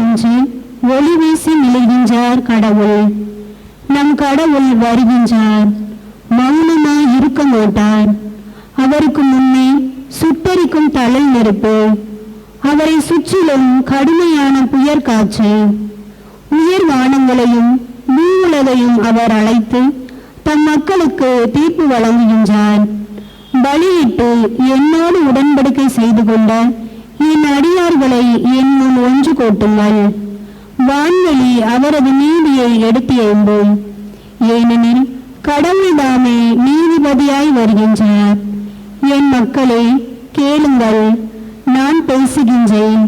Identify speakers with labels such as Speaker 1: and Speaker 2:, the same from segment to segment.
Speaker 1: என்று ஒளி வீசி நிலைகின்றார் கடவுள். நம் கடவுள் வருகின்றார், மௌனமாய் இருக்க மாட்டார். அவருக்கு முன்னே சுட்டரிக்கும் தழல் நெருப்பு, அவரை சுற்றிலும் கடுமையான புயற் காற்று. உயர் வானங்களையும் பூவுலகையும் அவர் அழைத்து தம் மக்களுக்கு தீர்ப்பு வழங்குகின்றார். பலியிட்டு என்னோடு உடன்படிக்கை செய்து கொண்ட என் அடியார்களை என் முன் ஒன்று கூட்டுங்கள். வான்வெளி அவரது நீதியை எடுத்து எழும்பும். ஏனெனில் கடவுள் தாமே நீதிபதியாய் வருகின்றார். என் மக்களே, கேளுங்கள், நான் பேசுகின்றேன்.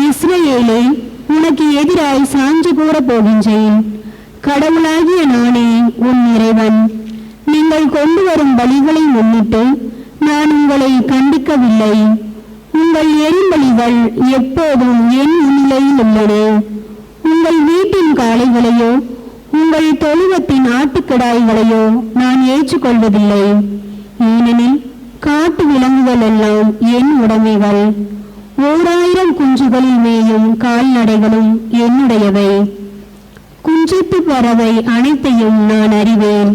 Speaker 1: இஸ்ரவேலே, உனக்கு எதிராய் சான்று கூற போகின்றேன். கடவுளாகிய நானே உன் இறைவன். நீங்கள் கொண்டு வரும் பலிகளை முன்னிட்டு நான் உங்களை கண்டிக்கவில்லை. உங்கள் எரிபலிகள் எப்போதும் என் முன்னிலையில் உள்ளன. உங்கள் வீட்டின் காளைகளையோ உங்கள் தொழுவத்தின் ஆட்டுக்கிடாய்களையோ நான் ஏற்றுக்கொள்வதில்லை. ஏனெனில் காட்டு விலங்குகள் எல்லாம் என் உடைமைகள். 1000 குஞ்சுகளில் மேயும் கால்நடைகளும் என்னுடையவை. குஞ்சத்து பறவை அனைத்தையும் நான் அறிவேன்.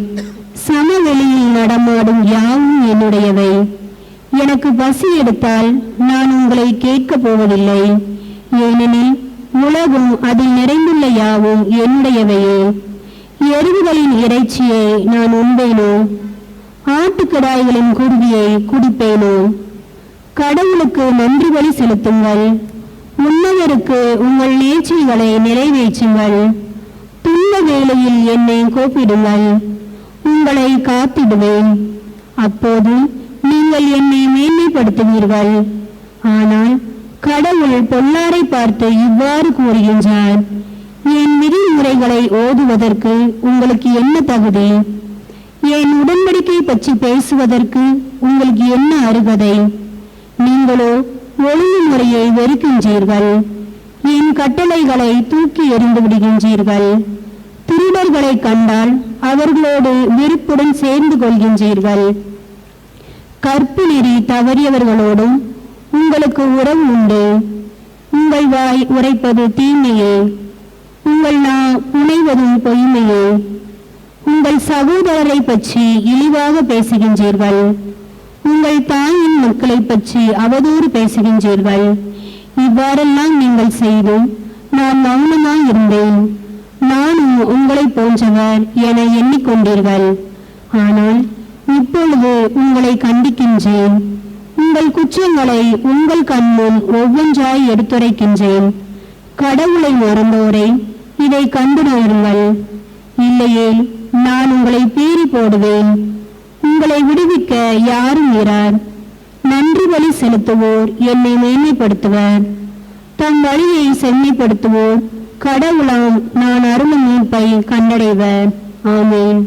Speaker 1: சமவெளியில் நடமாடும் யாவும் என்னுடையவை. எனக்கு பசி எடுத்தால் நான் உங்களை கேட்கப் போவதில்லை. ஏனெனில் உலகும் அதில் நிறைந்துள்ள யாவும் என்னுடையவையே. எருவுகளின் இறைச்சியை நான் உண்பேனோ? ஆட்டுக்கிடாய்களின் குருதியை குடிப்பேனோ? கடவுளுக்கு நன்றி பலி செலுத்துங்கள். உன்னதருக்கு உங்கள் நேர்ச்சிகளை நிறைவேற்றுங்கள். துன்ப வேளையில் என்னை கூப்பிடுங்கள், உங்களை காத்திடுவேன். அப்போது நீங்கள் என்னை மேன்மைப்படுத்துவீர்கள். ஆனால் கடவுள் பொல்லாரை பார்த்து இவ்வாறு கூறுகின்றார்: என் விதிமுறைகளை ஓதுவதற்கு உங்களுக்கு என்ன தகுதி? என் உடன்படிக்கை பற்றி பேசுவதற்கு உங்களுக்கு என்ன அருகதை? நீங்களோ ஒழுங்குமுறையை வெறுக்கின்றீர்கள். என் கட்டளைகளை தூக்கி எறிந்து விடுகின்றீர்கள். திருடர்களை கண்டால் அவர்களோடு விருப்புடன் சேர்ந்து கொள்கின்றீர்கள். கற்பு நெறி தவறியவர்களோடும் உங்களுக்கு உறவு உண்டு. உங்கள் வாய் உரைப்பது தீமையே, உங்கள் நா புனைவதும் பொய்மையே. உங்கள் சகோதரரை பற்றி இழிவாக பேசுகின்றீர்கள். உங்கள் தாயின் மக்களை பற்றி அவதூறு பேசுகின்றீர்கள். இவ்வாறெல்லாம் நீங்கள் செய்தும் நான் மௌனமாய் இருந்தேன். நானும் உங்களை போன்றவர் என எண்ணிக்கொண்டீர்கள். ஆனால் இப்பொழுது உங்களை கண்டிக்கின்றேன். உங்கள் குற்றங்களை உங்கள் கண்முன் ஒவ்வொன்றாய் எடுத்துரைக்கின்றேன். கடவுளை மறந்தோரை இதை கண்டு நாருங்கள். இல்லையேல் நான் உங்களை பீறி போடுவேன். உங்களை விடுவிக்க யாரும் இரார். நன்றி பலி செலுத்துவோர் என்னை மேன்மைப்படுத்துவர். தம் வழியை செம்மைப்படுத்துவோர் கடவுளாம் நான் அருளும் மீட்பை கண்டடைவர். ஆமென்.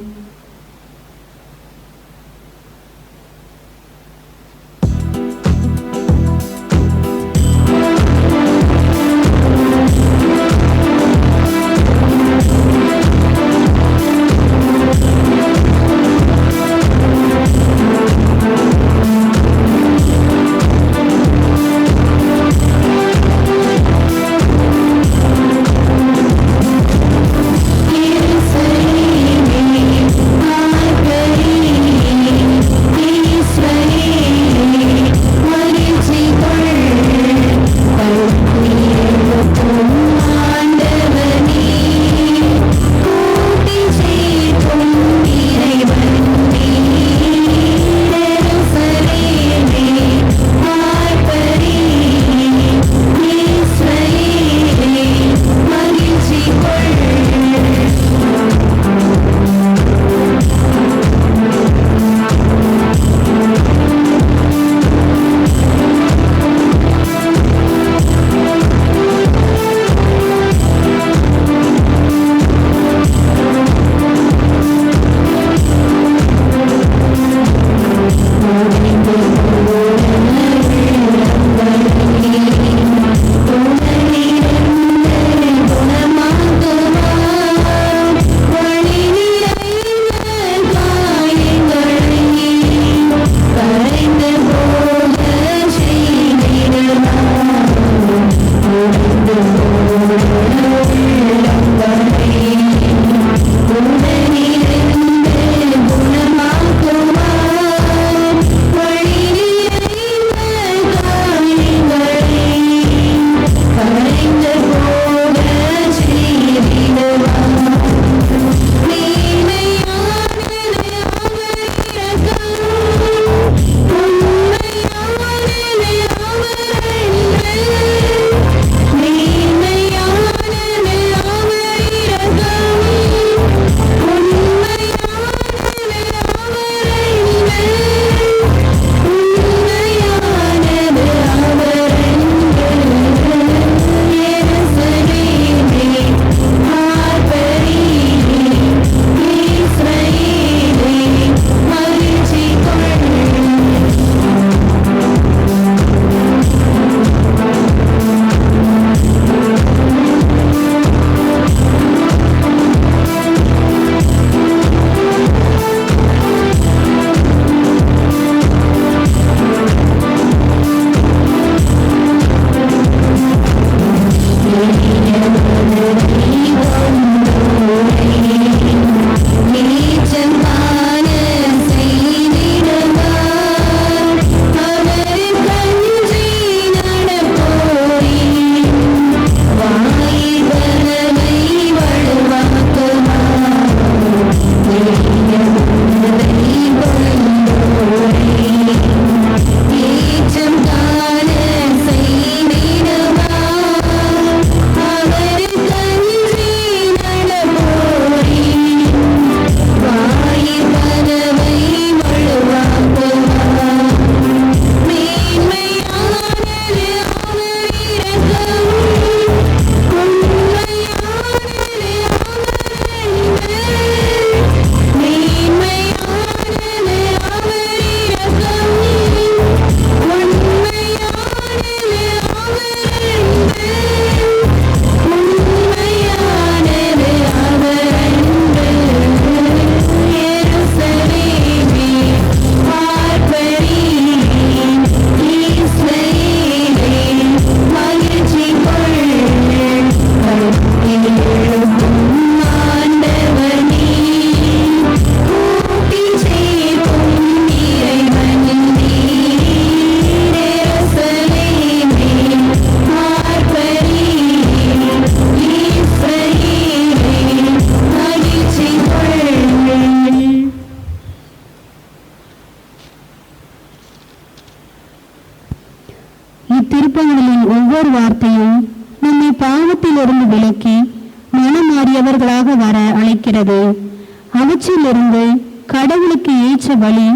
Speaker 2: Yes,
Speaker 1: இத்திருப்பங்களின் ஒவ்வொரு வார்த்தையும் நம்மை பாவத்திலிருந்து விலக்கி மனமாறியவர்களாக வர அழைக்கிறது. அவற்றிலிருந்து கடவுளுக்கு ஏற்ற வழி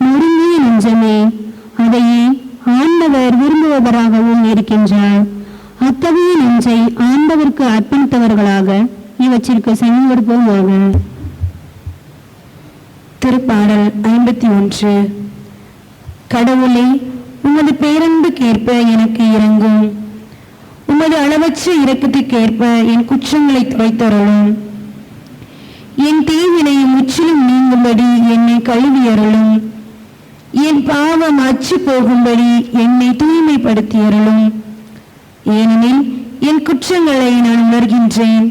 Speaker 1: நொறுங்கிய நெஞ்சமே, அதையே ஆண்டவர் விரும்புபவராகவும் இருக்கின்றார். அத்தகைய நெஞ்சை ஆண்டவருக்கு அர்ப்பணித்தவர்களாக இவற்றிற்கு செவிமடுப்போமாக. திருப்பாடல் 51. கடவுளே, உமது பேரன்புக்கேற்ப எனக்கு இரங்கும். உமது அளவற்ற இரக்கத்துக்கேற்ப என் குற்றங்களை துடைத்தருளும். என் தீவினை முற்றிலும் நீங்கும்படி என்னை கழுவியருளும். என் பாவம் அற்று போகும்படி என்னை தூய்மைப்படுத்தியருளும். ஏனெனில் என் குற்றங்களை நான் உணர்கின்றேன்.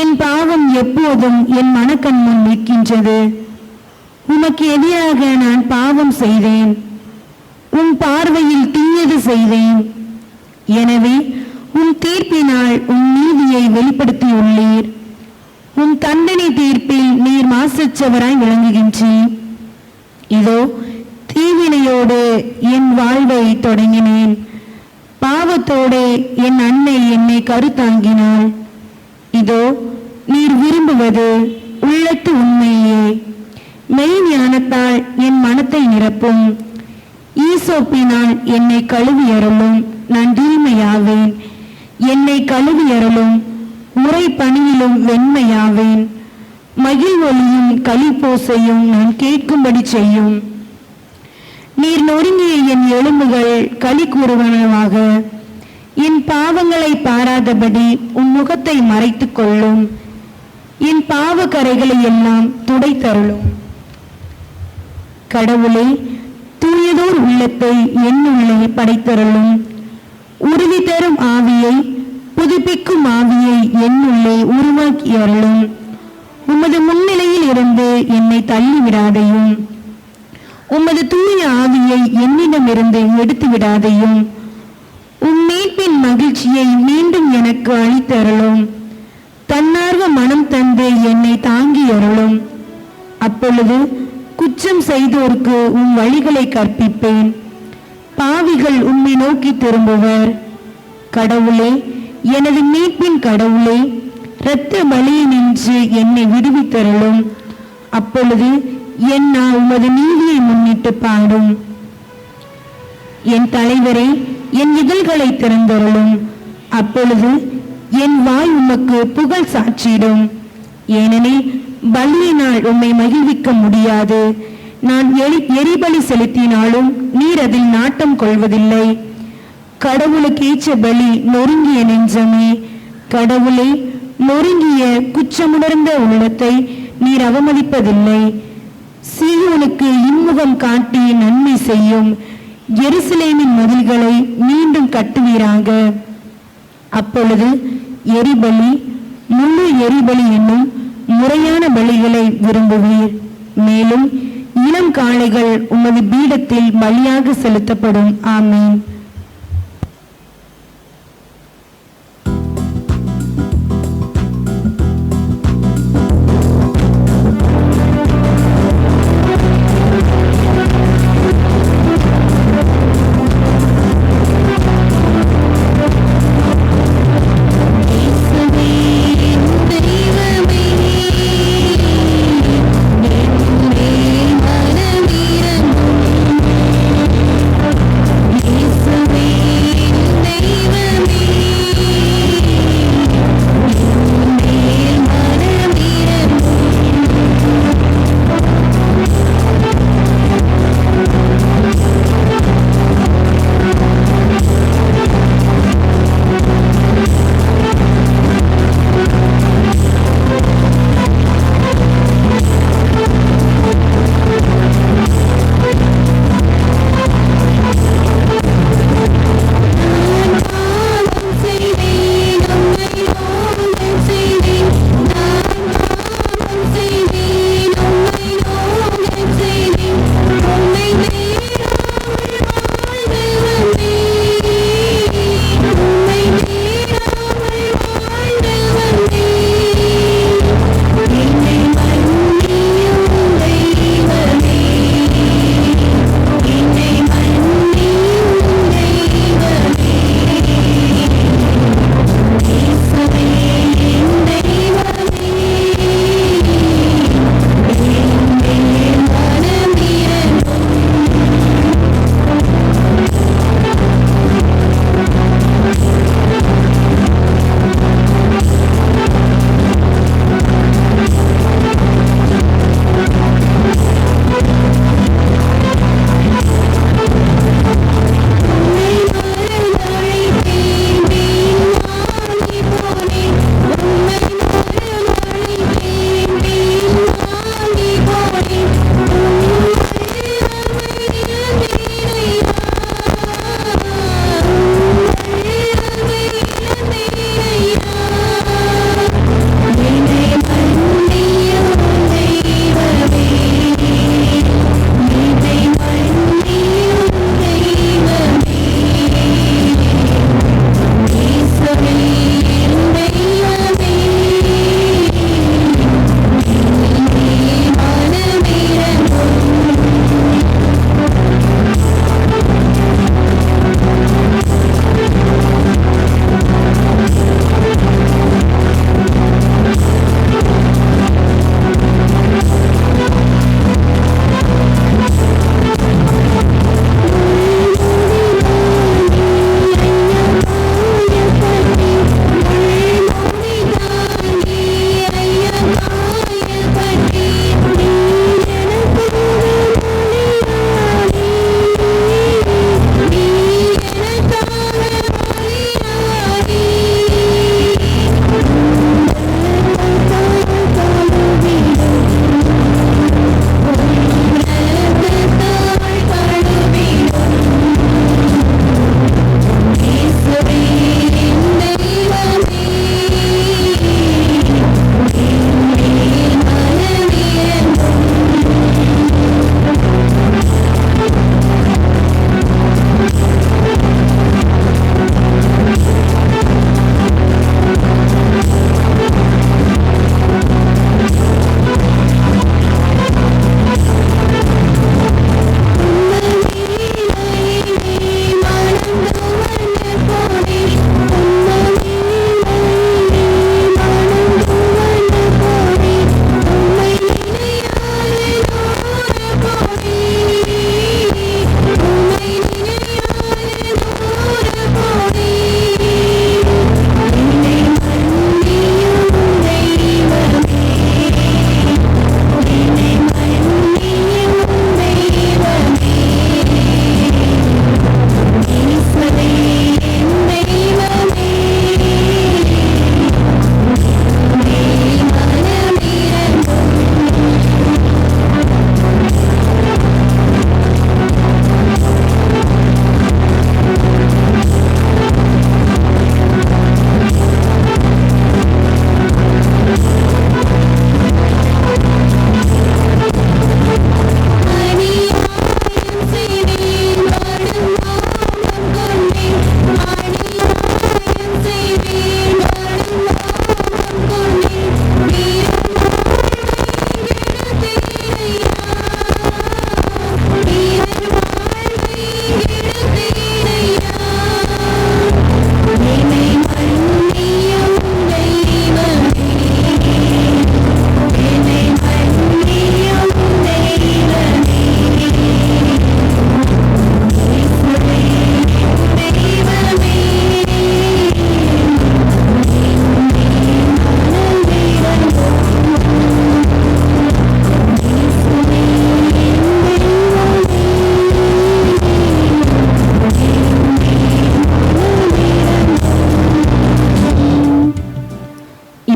Speaker 1: என் பாவம் எப்போதும் என் மனக்கண் முன் நிற்கின்றது. உமக்கு எதிராக நான் பாவம் செய்தேன், உன் பார்வையில் தீயது செய்தேன். எனவே உன் தீர்ப்பினால் உன் நீதியை வெளிப்படுத்தியுள்ளீர். உன் தண்டனை தீர்ப்பில் நீர் மாசற்றவராய் விளங்குகின்றீர். இதோ தீவினையோடு என் வாழ்வை தொடங்கினேன். பாவத்தோடு என் அன்னை என்னை கருத்தாங்கினாள். இதோ நீர் விரும்புவது உள்ளத்து உண்மையே. மெய் ஞானத்தால் என் மனத்தை நிரப்பும். ஈசோப்பினால் என்னை கழுவியருளும், நான் தூய்மையாவேன். என்னை கழுவியருளும், முறை பணியிலும் வெண்மையாவேன். மகிழ்வொலியும் களிப்போசையும் நான் கேட்கும்படி செய்யும். நீர் நொறுங்கிய என் எலும்புகள் களி கூறுவனவாக. என் பாவங்களை பாராதபடி உன் முகத்தை மறைத்துக் கொள்ளும். என் பாவ கரைகளை எல்லாம் துடைத்தருளும். கடவுளே, தூயதோர் உள்ளத்தை என்னுள்ளே படைத்தருளும். உறுதி தரும் ஆவியை, புதுப்பிக்கும் ஆவியை என்னுள்ளே உருவாக்கி அருளும். உமது முன்னிலையில் இருந்து என்னை தள்ளிவிடாதையும், உமது தூய ஆவியை என்னிடமிருந்து எடுத்து விடாதையும். மீட்பின் மகிழ்ச்சியை மீண்டும் எனக்கு அளித்தருளும். தன்னார்வ மனம் தந்து என்னை தாங்கி அருளும். அப்பொழுது குற்றம் செய்தோருக்கு உம் வழிகளை கற்பிப்பேன். பாவிகள் உம்மை நோக்கி திரும்புவர். கடவுளே, எனது மீட்பின் கடவுளே, இரத்த பலியினின்று என்னை விடுவித்தருளும். அப்பொழுது என் நான் உமது நீதியை முன்னிட்டு பாடும். என் தலைவரே, என் இதழ்களை திறந்தருளும். அப்பொழுது என் வாய் உமக்கு புகழ் சாட்சியிடும். ஏனெனில் பலியினால் உம்மை மகிழ்விக்க முடியாது. நான் எரிபலி செலுத்தினாலும் நீர் அதில் நாட்டம் கொள்வதில்லை. கடவுளுக்கு ஏற்ற பலி நொறுங்கிய நெஞ்சமே. கடவுளே, நொறுங்கிய குற்றமுணர்ந்த உள்ளத்தை நீர் அவமதிப்பதில்லை. சீயோனுக்கு இன்முகம் காட்டி நன்மை செய்யும். எருசலேமின் மதில்களை மீண்டும் கட்டுவீராக. அப்பொழுது எரிபலி, முழு எரிபலி என்னும் முறையான பலிகளை விரும்புவீர். மேலும் இளம் காளைகள் உமது பீடத்தில் பலியாக செலுத்தப்படும். ஆமீன்.
Speaker 2: Yes.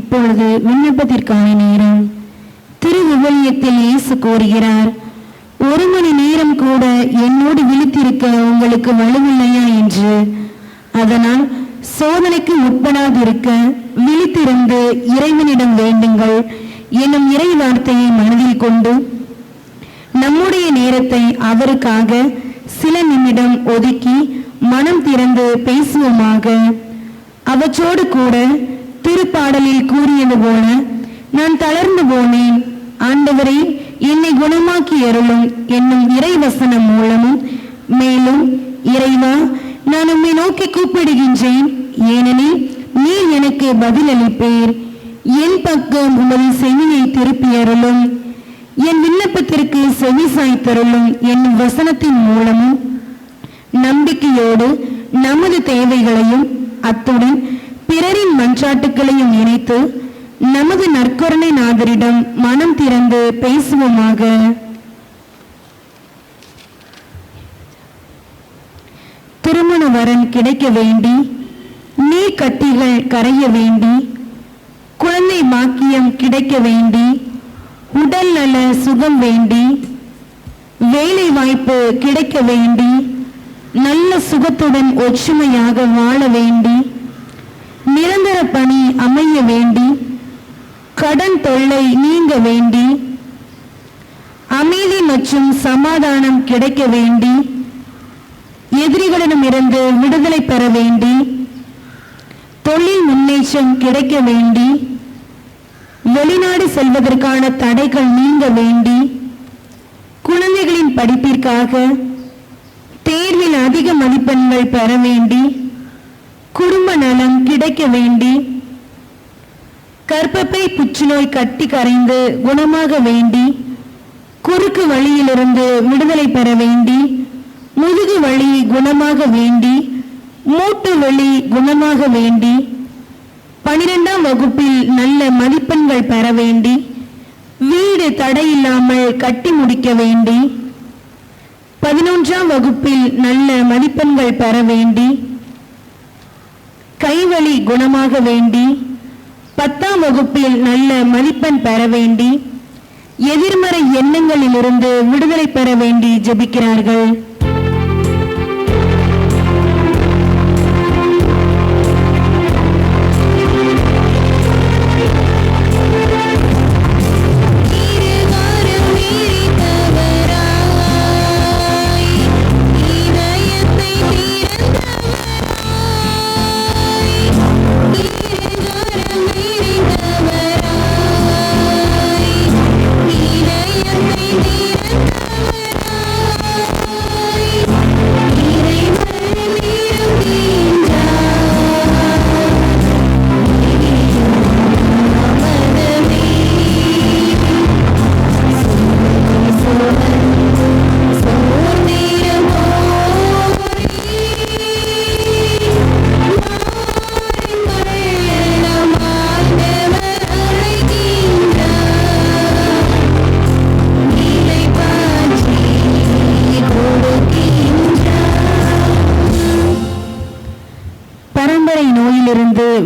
Speaker 1: இப்பொழுது விண்ணப்பத்திற்கான நேரம். திருவிவிலியத்தில் இயேசு கூறுகிறார், 1 மணி நேரம் கூட என்னோடு விழித்திருக்க உங்களுக்கு வலுவில்லையா என்று. அதனால் சோதனைக்கு உட்படாதிருக்க விழித்திருந்து இறைவனிடம் வேண்டுங்கள் என்னும் இறை வார்த்தையை மனதில் கொண்டு நம்முடைய நேரத்தை அவருக்காக சில நிமிடம் ஒதுக்கி மனம் திறந்து பேசுவோமாக. அவற்றோடு கூட திருப்பாடலில் கூறியது போல, நான் தளர்ந்து போனேன், ஆண்டவரே என்னை குணமாக்கி அருளும் என்னும் இறைவசனம் மூலமும், மேலும் இறைவா நான் உம்மை நோக்கி கூப்பிடுகின்றேன், ஏனெனில் நீர் எனக்கு பதிலளிப்பீர், என் பக்கம் உமது செவியை திருப்பி அருளும், என் விண்ணப்பத்திற்கு செவி சாய்த்தருளும் என்னும் வசனத்தின் மூலமும் நம்பிக்கையோடு நமது தேவைகளையும் அத்துடன் பிறரின் மன்றாட்டுகளையும் இணைத்து நமது நற்கருணை நாதரிடம் மனம் திறந்து பேசுவோமாக. திருமண வரன் கிடைக்க வேண்டி, நீர் கட்டிகள் கரைய வேண்டி, குழந்தை பாக்கியம் கிடைக்க வேண்டி, உடல் நல சுகம் வேண்டி, வேலை வாய்ப்பு கிடைக்க வேண்டி, நல்ல சுகத்துடன் ஒற்றுமையாக வாழ வேண்டி, நிரந்தர பணி அமைய வேண்டி, கடன் தொல்லை நீங்க வேண்டி, அமைதி மற்றும் சமாதானம் கிடைக்க வேண்டி, எதிரிகளிடமிருந்து விடுதலை பெற வேண்டி, தொழில் முன்னேற்றம் கிடைக்க வேண்டி, வெளிநாடு செல்வதற்கான தடைகள் நீங்க வேண்டி, குழந்தைகளின் படிப்பிற்காக தேர்வில் அதிக மதிப்பெண்கள் பெற வேண்டி, குடும்ப நலம் கிடைக்க வேண்டி, கர்ப்பப்பை புற்றுநோய் கட்டி கரைந்து குணமாக வேண்டி, குறுக்கு வழியிலிருந்து விடுதலை பெற வேண்டி, முதுகு வலி குணமாக வேண்டி, மூட்டு வலி குணமாக வேண்டி, 12ஆம் வகுப்பில் நல்ல மதிப்பெண்கள் பெற வேண்டி, வீடு தடையில்லாமல் கட்டி முடிக்க வேண்டி, 11ஆம் வகுப்பில் நல்ல மதிப்பெண்கள் பெற வேண்டி, கைவலி குணமாக வேண்டி, 10ஆம் வகுப்பில் நல்ல மதிப்பெண் பெற வேண்டி, எதிர்மறை எண்ணங்களிலிருந்து விடுதலை பெற வேண்டி ஜெபிக்கிறார்கள்.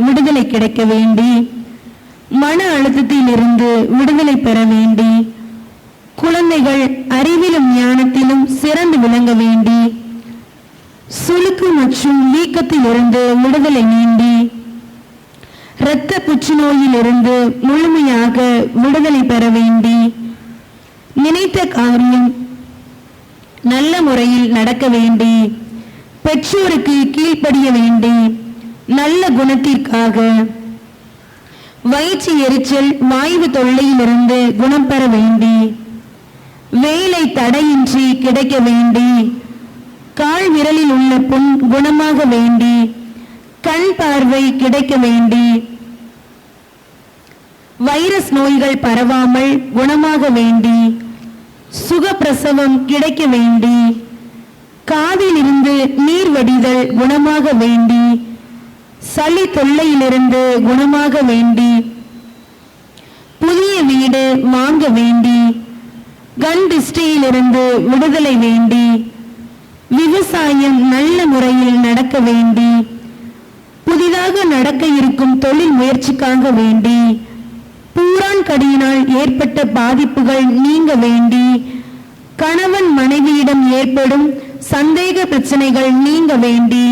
Speaker 1: விடுதலை கிடைக்க வேண்டி, மன அழுத்தத்தில் இருந்து விடுதலை பெற வேண்டி, குழந்தைகள் அறிவிலும் ஞானத்திலும் சிறந்து விளங்க வேண்டி, சுளுக்கு மற்றும் வீக்கத்தில் இருந்து விடுதலை வேண்டி, இரத்த புற்றுநோயில் இருந்து முழுமையாக விடுதலை பெற வேண்டி, நினைத்த காரியம் நல்ல முறையில் நடக்க வேண்டி, பெற்றோருக்கு கீழ்ப்படிய வேண்டி, நல்ல குணத்திற்காக, வயிற்று எரிச்சல் வாய்வு தொல்லையிலிருந்து குணம் பெற வேண்டி, வேலை தடையின்றி கிடைக்க வேண்டி, கால் விரலில் உள்ள புண் குணமாக வேண்டி, கண் பார்வை கிடைக்க வேண்டி, வைரஸ் நோய்கள் பரவாமல் குணமாக வேண்டி, சுகப்பிரசவம் கிடைக்க வேண்டி, காதில் இருந்து நீர் வடிதல் குணமாக வேண்டி, சளி தொல்லையிலிருந்து குணமாக வேண்டி, புதிய வீடு வாங்க வேண்டி, கண் திருஷ்டியிலிருந்து விடுதலை வேண்டி, விவசாயம் நல்ல முறையில் நடக்க வேண்டி, புதிதாக புதிதாக நடக்க இருக்கும் தொழில் முயற்சிக்காக வேண்டி, பூரான் கடியினால் ஏற்பட்ட பாதிப்புகள் நீங்க வேண்டி, கணவன் மனைவியிடம் ஏற்படும் சந்தேக பிரச்சனைகள் நீங்க வேண்டி,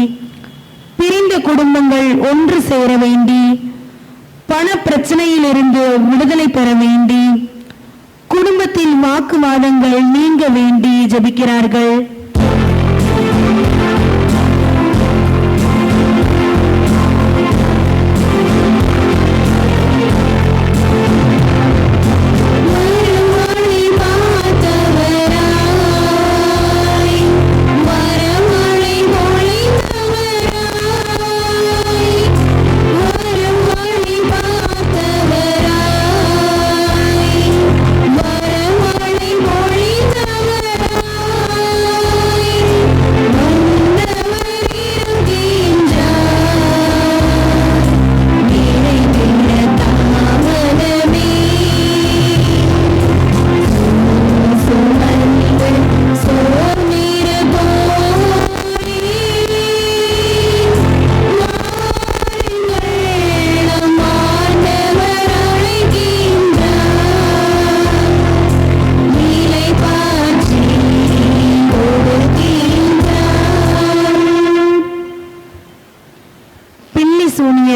Speaker 1: பிரிந்த குடும்பங்கள் ஒன்று சேர வேண்டி, பண பிரச்சனையிலிருந்து விடுதலை பெற வேண்டி, குடும்பத்தில் வாக்குவாதங்கள் நீங்க வேண்டி ஜெபிக்கிறார்கள்.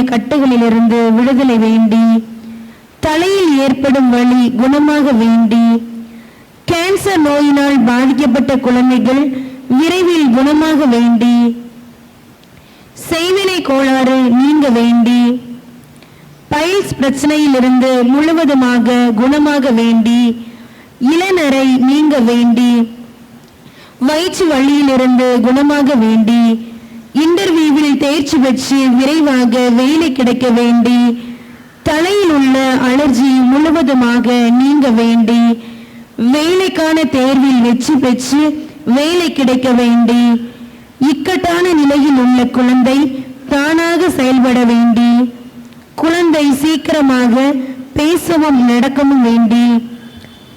Speaker 1: கட்டுகளிலிருந்து விடுதலை வேண்டி, தலையில் ஏற்படும் வலி குணமாக வேண்டி, கேன்சர் நோயினால் பாதிக்கப்பட்ட குழந்தைகள் விரைவில் குணமாக வேண்டி, செய்வினை கோளாறு நீங்க வேண்டி, பைல்ஸ் பிரச்சனையிலிருந்து முழுவதுமாக குணமாக வேண்டி, இளநரை நீங்க வேண்டி, வயிற்று வலியிலிருந்து குணமாக வேண்டி, இன்டர்வியூவில் தேர்ச்சி பெற்று விரைவாக வேலை கிடைக்க வேண்டி, தலையில் உள்ள அலர்ஜி முழுவதுமாக நீங்க வேண்டி, வேலைக்கான தேர்வில் வெற்றி பெற்று வேலை கிடைக்க வேண்டி, இக்கட்டான நிலையில் உள்ள குழந்தை தானாக செயல்பட வேண்டி, குழந்தை சீக்கிரமாக பேசவும் நடக்கவும் வேண்டி,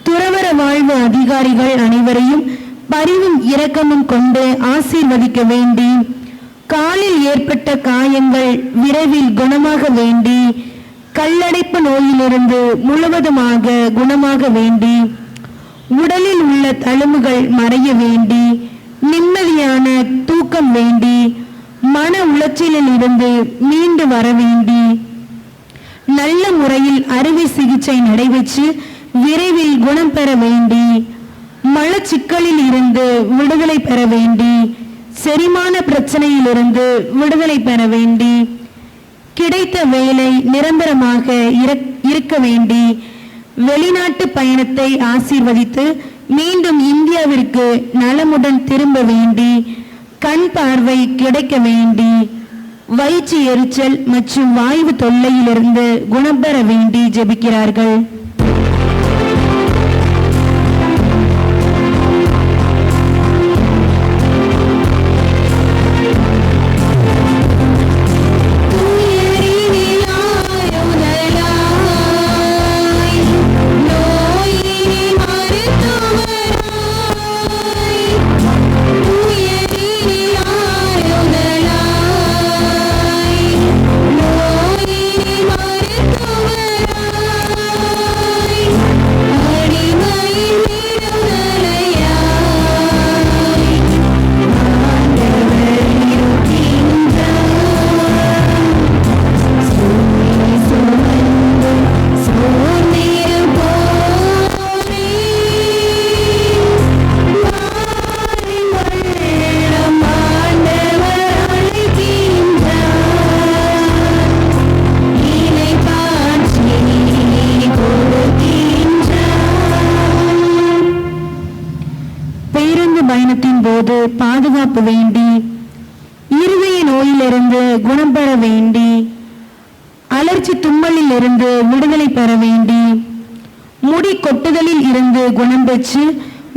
Speaker 1: துறவற வாழ்வு அதிகாரிகள் அனைவரையும் பரிவும் இரக்கமும் கொண்டு ஆசீர்வதிக்க வேண்டி, காலில் ஏற்பட்ட காயங்கள் விரைவில் குணமாக வேண்டி, கல்லடைப்பு நோயிலிருந்து முழுவதுமாக குணமாக வேண்டி, உடலில் உள்ள தழும்புகள் மறைய வேண்டி, நிம்மதியான தூக்கம் வேண்டி, மன உளைச்சலில் இருந்து மீண்டு வர வேண்டி, நல்ல முறையில் அறுவை சிகிச்சை நடைபெற்று விரைவில் குணம் பெற வேண்டி, மலச்சிக்கலில் இருந்து விடுதலை பெற வேண்டி, செரிமான பிரச்சனையிலிருந்து விடுதலை பெற வேண்டி, கிடைத்த வேலை நிரந்தரமாக இருக்க வேண்டி, வெளிநாட்டு பயணத்தை ஆசீர்வதித்து மீண்டும் இந்தியாவிற்கு நலமுடன் திரும்ப வேண்டி, கண் பார்வை கிடைக்க வேண்டி, வயிற்று எரிச்சல் மற்றும் வாயு தொல்லையிலிருந்து குணம் பெற வேண்டி ஜெபிக்கிறார்கள். பாதுகாப்பு வேண்டி, இருதய நோயிலிருந்து குணம் பெற வேண்டி, அலர்ச்சி தும்மலில் இருந்து விடுதலை பெற வேண்டி, முடி கொட்டுதலில் இருந்து குணம் பெற்று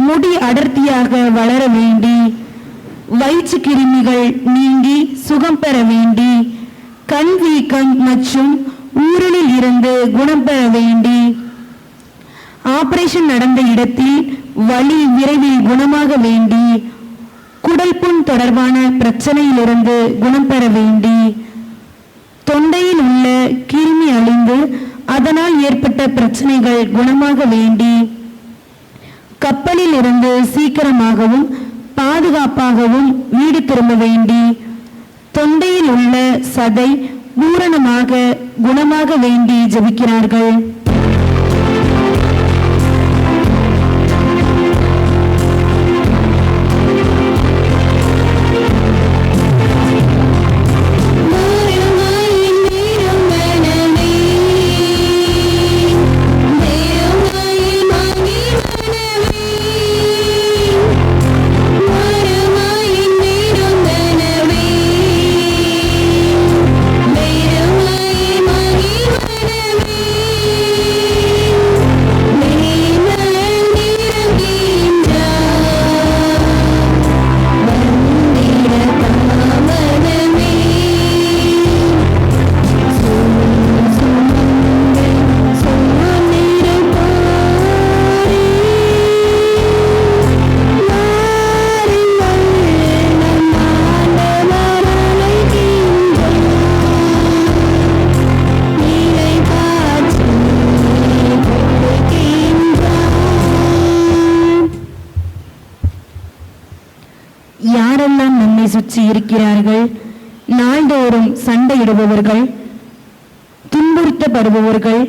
Speaker 1: முடி அடர்த்தியாக வளர வேண்டி, வயிற்று கிருமிகள் நீங்கி சுகம் பெற வேண்டி, கண் வீக்கம் மற்றும் ஊரலில் இருந்து குணம் பெற வேண்டி, ஆபரேஷன் நடந்த இடத்தில் வலி விரைவில் குணமாக வேண்டி, குடல் புண் தொடர்பான பிரச்சனையிலிருந்து குணம் பெற வேண்டி, கிருமி அழிந்து அதனால் ஏற்பட்ட பிரச்சனைகள் குணமாக வேண்டி, கப்பலில் இருந்து சீக்கிரமாகவும் பாதுகாப்பாகவும் வீடு திரும்ப வேண்டி, தொண்டையில் உள்ள சதை பூரணமாக குணமாக வேண்டி ஜெபிக்கிறார்கள். யாரெல்லாம் நம்மை சுற்றி இருக்கிறார்கள்? நாள்தோறும் சண்டையிடுபவர்கள், துன்புறுத்தப்படுபவர்கள்,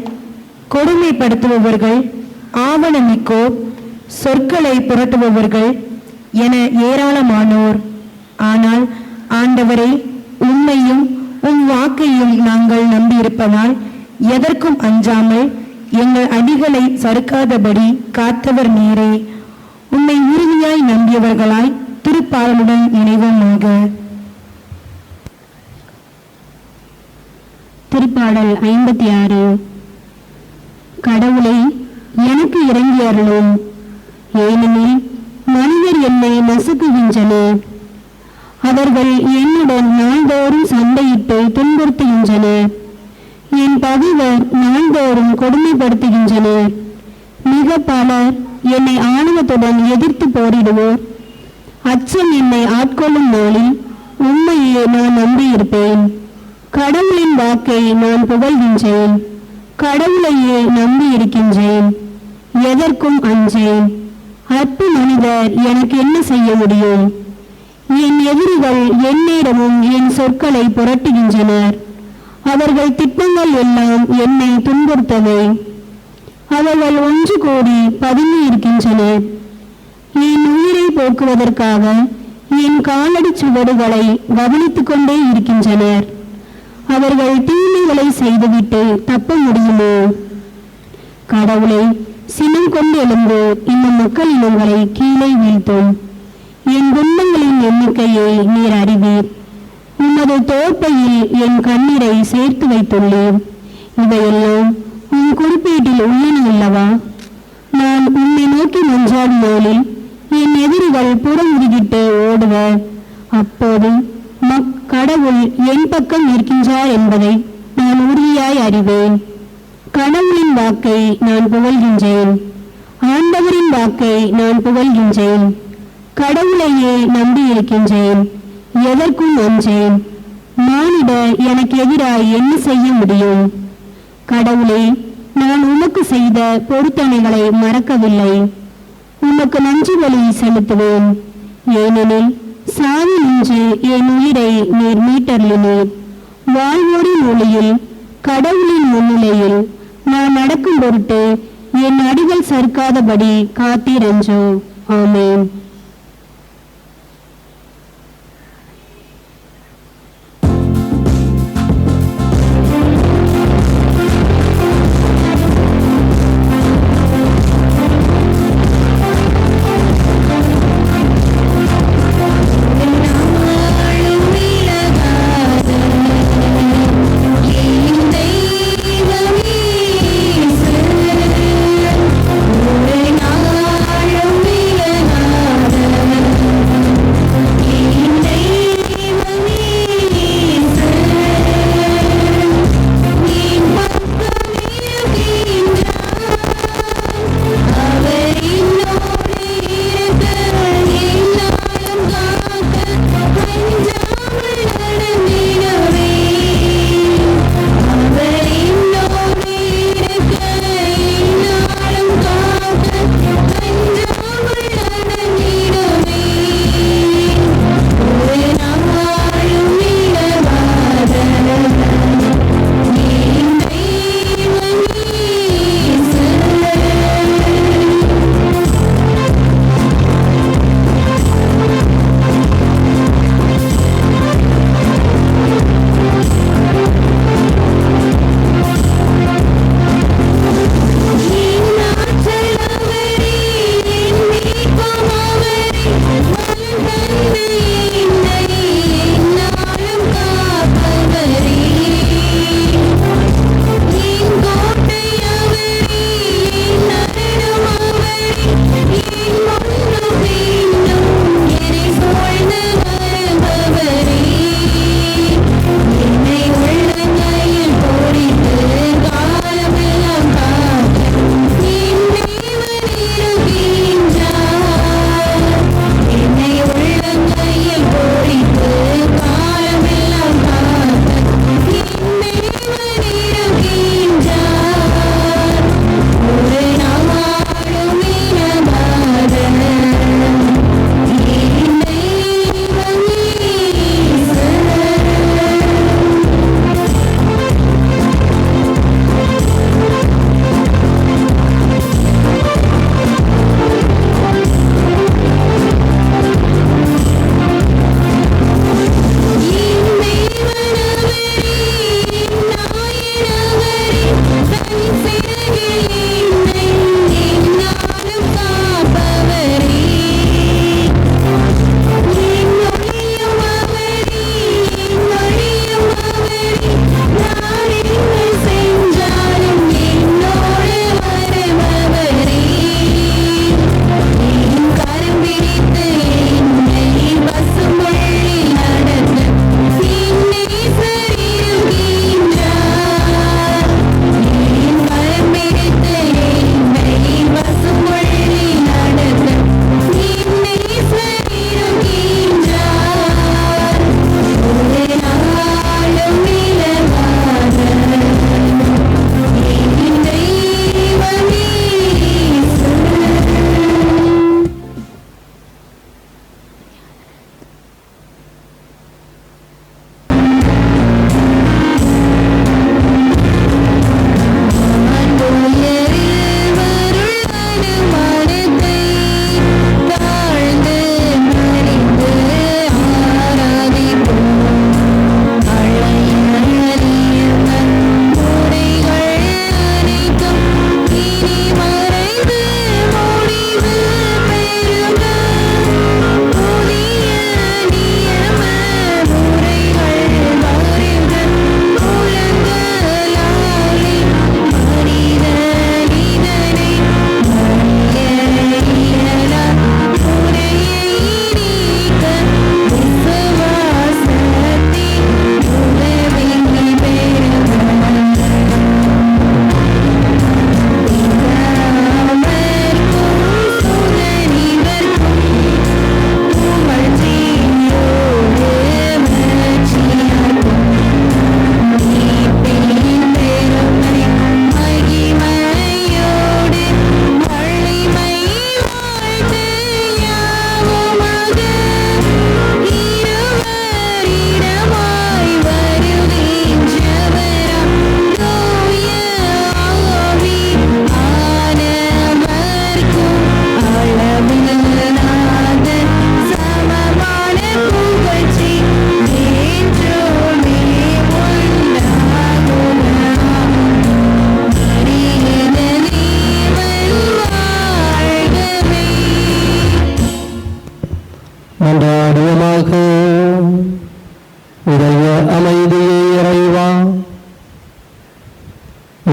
Speaker 1: கொடுமைப்படுத்துபவர்கள், ஆவணமிக்கோர், சொற்களை புரட்டுபவர்கள் என ஏராளமானோர். ஆனால் ஆண்டவரே, உம்மையும் உம் வாக்கையும் நாங்கள் நம்பியிருப்பதால் எதற்கும் அஞ்சாமல் எங்கள் அடிகளை சறுக்காதபடி காத்தவர் நீரே. உம்மை உறுதியாய் நம்பியவர்களாய் திருப்பாடலுடன் இணைவோமாக. திருப்பாடல் 56. கடவுளை எனக்கு இறங்கி அருளும், ஏனெனில் மனிதர் என்னை நசுக்குகின்றனர். அவர்கள் என்னுடன் நாள்தோறும் சண்டையிட்டு துன்புறுத்துகின்றனர். என் பகைவர் நாள்தோறும் கொடுமைப்படுத்துகின்றனர். மிக பலர் என்னை ஆணவத்துடன் எதிர்த்து போரிடுவோர். அச்சம் என்னை ஆட்கொள்ளும் நாளில் உண்மையே நான் நம்பியிருப்பேன். கடவுளின் வாக்கை நான் புகழ்கின்றேன். கடவுளையே நம்பி இருக்கின்றேன். எதற்கும் அஞ்சேன். அற்ப மனிதர் எனக்கு என்ன செய்ய முடியும்? என் எதிரிகள் எந்நேரமும் என் சொற்களை புரட்டுகின்றனர். அவர்கள் திட்டங்கள் எல்லாம் என்னை துன்புறுத்தவை. அவர்கள் ஒன்று கூடி பதுங்கி இருக்கின்றனர். என் உயிரை போக்குவதற்காக என் காலடி சுவடுகளை கவனித்துக் கொண்டே இருக்கின்றனர். அவர்கள் தீமைகளை செய்துவிட்டு தப்ப முடியுமோ? கடவுளை சினம் கொண்டு எழுந்து இந்த மக்கள் இனங்களை கீழே வீழ்த்தும். என் துன்பங்களின் எண்ணிக்கையை நீர் அறிவீர். உமது தோற்பையில் என் கண்ணீரை சேர்த்து வைத்துள்ளேன். இவையெல்லாம் உன் குறிப்பீட்டில் உள்ளன அல்லவா? நான் உன்னை நோக்கி மன்றாடும் நாளில் என் எதிரிகள் புறமுதுகிட்டு ஓடுவர். அப்போது கடவுள் என் பக்கம் இருக்கின்றார் என்பதை நான் உறுதியாய் அறிவேன். கடவுளின் வாக்கை நான் புகழ்கின்றேன். ஆண்டவரின் வாக்கை நான் புகழ்கின்றேன். கடவுளையே நம்பி இருக்கின்றேன். எதற்கும் அஞ்சேன். மானிடர் எனக்கு எதிராய் என்ன செய்ய முடியும்? கடவுளே, நான் உமக்கு செய்த பொருத்தனைகளை மறக்கவில்லை. உமக்கு நன்றி பலி செலுத்துவேன். ஏனெனில் சாவி நின்று என் உயிரை நீர் மீட்டருளினீர். வாழ்வோரின் ஒளியில் கடவுளின் முன்னிலையில் நான் நடக்கும் பொருட்டு என் அடிகள் சறுக்காதபடி காத்தீரன்றோ. ஆமென்.
Speaker 2: ஒரு நாளும்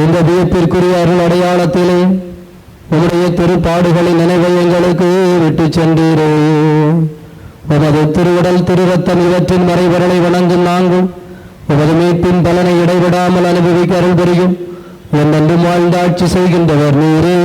Speaker 2: இந்த வியப்பிற்குரிய அருள் அடையாளத்திலே உம்முடைய திருப்பாடுகளின் நினைவை எங்களுக்கு விட்டு சென்றீரே. உமது திருவுடல் திருரத்தம் இவற்றின் மறைவரலை வணங்கும் நாங்கள் உமது மீட்பின் பலனை இடைவிடாமல் அனுபவிக்க அருள் புரியும். என்றென்றும் வாழ்ந்தாட்சி செய்கின்றவர் நீரே.